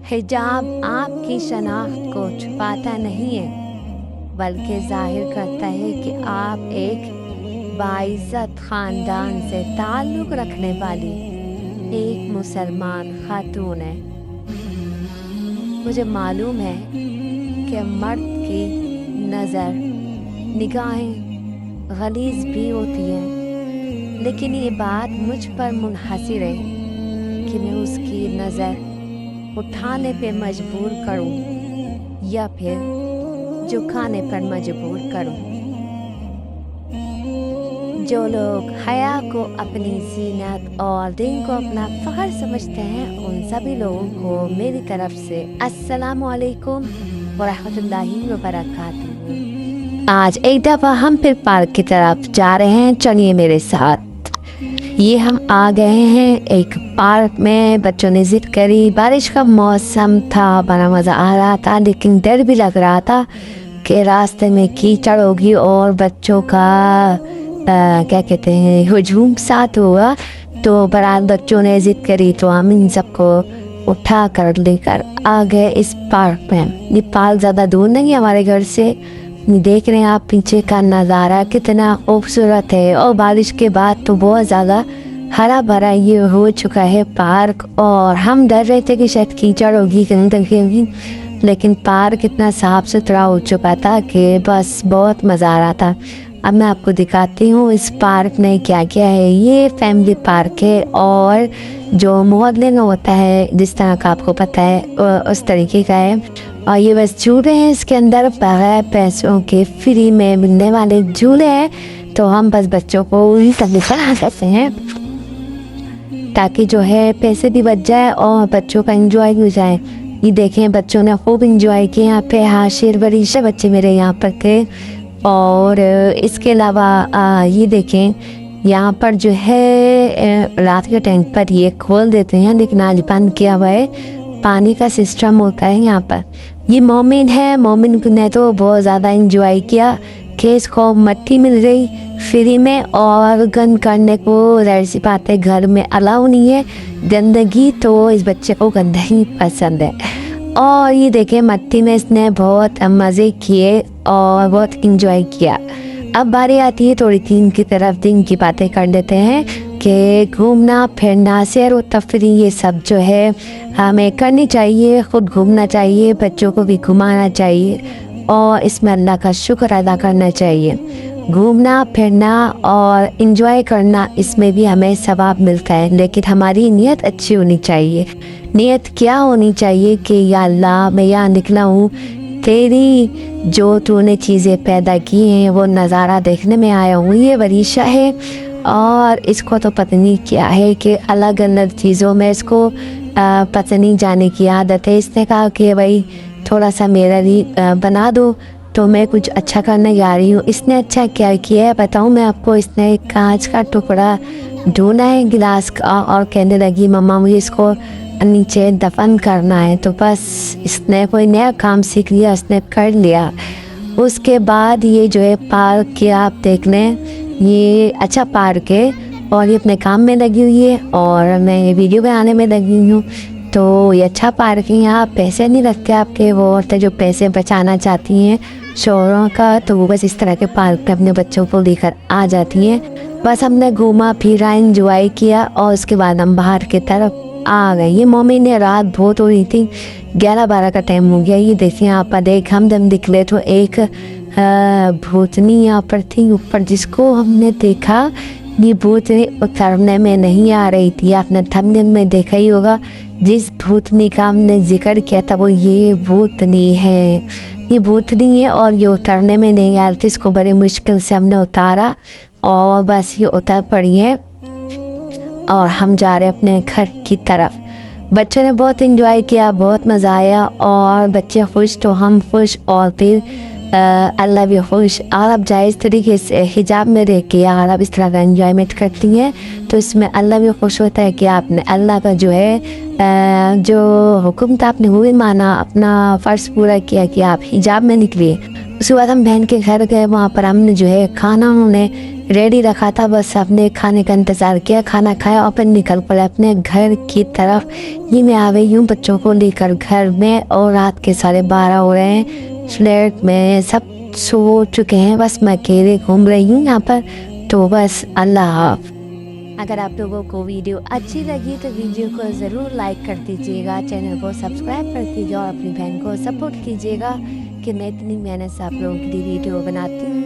हिजाब आपकी शनाख्त को छुपाता नहीं है, बल्कि जाहिर करता है कि आप एक बाइज़्ज़त ख़ानदान से ताल्लुक़ रखने वाली एक मुसलमान खातून है। मुझे मालूम है कि मर्द की नज़र निगाहें गलीज़ भी होती हैं, लेकिन ये बात मुझ पर मुनहसर है कि मैं उसकी नज़र उठाने पे मजबूर करूं या फिर झुकाने पर मजबूर करूं। जो लोग हया को अपनी ज़ीनत और दिन को अपना फ़ख्र समझते हैं, उन सभी लोगों को मेरी तरफ से अस्सलामु अलैकुम व रहमतुल्लाहि व बरकातुहू। आज एक दफ़ा हम फिर पार्क की तरफ जा रहे हैं, चलिए मेरे साथ। ये हम आ गए हैं एक पार्क में। बच्चों ने ज़िद करी, बारिश का मौसम था, बड़ा मज़ा आ रहा था, लेकिन डर भी लग रहा था कि रास्ते में कीचड़ होगी और बच्चों का क्या कहते हैं हुजूम साथ हुआ। तो बड़ा बच्चों ने ज़िद करी तो हम इन सबको उठा कर लेकर आ गए इस पार्क में। ये पार्क ज़्यादा दूर नहीं है हमारे घर से। देख रहे हैं आप पीछे का नज़ारा कितना खूबसूरत है, और बारिश के बाद तो बहुत ज़्यादा हरा भरा ये हो चुका है पार्क। और हम डर रहे थे कि शायद कीचड़ होगी, गंदगी होगी, लेकिन पार्क इतना साफ़ सुथरा हो चुका था कि बस बहुत मज़ा आ रहा था। अब मैं आपको दिखाती हूँ इस पार्क में क्या क्या है। ये फैमिली पार्क है, और जो मोहल्ले में होता है जिस तरह का आपको पता है उस तरीके का है। और ये बस झूले हैं इसके अंदर, बगैर पैसों के फ्री में मिलने वाले झूले हैं। तो हम बस बच्चों को उन्हीं तरीका सकते हैं ताकि जो है पैसे भी बच जाए और बच्चों का एंजॉय भी हो जाए। ये देखें बच्चों ने खूब एंजॉय किया यहाँ पे। हाँ, शेर बरीशे बच्चे मेरे यहाँ पर थे। और इसके अलावा ये देखें यहाँ पर जो है रात के टाइम पर ये खोल देते हैं, लेकिन आज बंद किया हुआ है। पानी का सिस्टम होता है यहाँ पर। ये मोमिन है, मोमिन ने तो बहुत ज़्यादा एंजॉय किया कि इसको मट्टी मिल गई फ्री में, और गंद करने को ज़ाहिर सी बात है घर में अलाउ नहीं है गंदगी, तो इस बच्चे को गंदगी पसंद है। और ये देखें मट्टी में इसने बहुत मज़े किए और बहुत इंजॉय किया। अब बारी आती है थोड़ी दिन की तरफ। दिन की बातें कर लेते हैं कि घूमना फिरना सैर व तफरीह ये सब जो है हमें करनी चाहिए। ख़ुद घूमना चाहिए, बच्चों को भी घुमाना चाहिए, और इसमें अल्लाह का शुक्र अदा करना चाहिए। घूमना फिरना और इन्जॉय करना, इसमें भी हमें सवाब मिलता है, लेकिन हमारी नीयत अच्छी होनी चाहिए। नीयत क्या होनी चाहिए कि या अल्लाह मैं यहाँ निकला हूँ, तेरी जो तूने चीज़ें पैदा की हैं वो नज़ारा देखने में आया हूँ। ये वरीशा है और इसको तो पता नहीं क्या है कि अलग अलग चीज़ों में इसको पता नहीं जाने की आदत है। इसने कहा कि भाई थोड़ा सा मेरा भी बना दो, तो मैं कुछ अच्छा करने जा रही हूँ। इसने अच्छा क्या किया है बताऊँ मैं आपको। इसने एक कांच का टुकड़ा ढूंढा है गिलास का, और कहने लगी मम्मा मुझे इसको नीचे दफन करना है। तो बस इसने कोई नया काम सीख लिया, इसने कर लिया। उसके बाद ये जो है पार्क के आप देख लें, ये अच्छा पार्क है और ये अपने काम में लगी हुई है, और मैं ये वीडियो बनाने में लगी हूँ। तो ये अच्छा पार्क है, यहाँ पैसे नहीं लगते आपके। वो औरतें जो पैसे बचाना चाहती हैं शोहरों का, तो वो बस इस तरह के पार्क पे अपने बच्चों को लेकर आ जाती हैं। बस हमने घूमा फिरा एंजॉय किया, और उसके बाद हम बाहर की तरफ आ गए। ये मोमिन ने रात बहुत हो रही थी, 11-12 का टाइम हो गया। ये देखिए यहाँ पर देख हम जब निकले तो एक भूतनी यहाँ पर थी ऊपर, जिसको हमने देखा ये भूतनी उतरने में नहीं आ रही थी। आपने थंबनेल में देखा ही होगा, जिस भूतनी का हमने जिक्र किया था वो ये भूतनी है। ये भूतनी है और ये उतरने में नहीं आ रही थी। इसको बड़े मुश्किल से हमने उतारा और बस ये उतर पड़ी है, और हम जा रहे अपने घर की तरफ। बच्चों ने बहुत एंजॉय किया, बहुत मज़ा आया, और बच्चे खुश तो हम खुश, और फिर अल्लाह भी खुश। और अब जायज़ तरीके से हिजाब में रह के अगर आप इस तरह का एंजॉयमेंट करती हैं तो इसमें अल्लाह भी खुश होता है कि आपने अल्लाह का जो है जो हुक्म था आपने वो भी माना, अपना फ़र्ज़ पूरा किया कि आप हिजाब में निकलिए। उसके बाद हम बहन के घर गए, वहाँ पर हमने जो है खाना उन्होंने रेडी रखा था, बस अपने खाने का इंतज़ार किया, खाना खाया और फिर निकल पड़े अपने घर की तरफ। ये मैं आ गई हूँ बच्चों को लेकर घर में और रात के 12:30 हो रहे हैं। फ्लैट में सब सो चुके हैं, बस मैं अकेले घूम रही हूँ यहाँ पर। तो बस अल्लाह हाफ़िज़। अगर आप लोगों को वीडियो अच्छी लगी तो वीडियो को ज़रूर लाइक कर दीजिएगा, चैनल को सब्सक्राइब कर दीजिएगा और अपनी बहन को सपोर्ट कीजिएगा कि मैं इतनी मेहनत से आप लोगों के लिए वीडियो बनाती हूँ।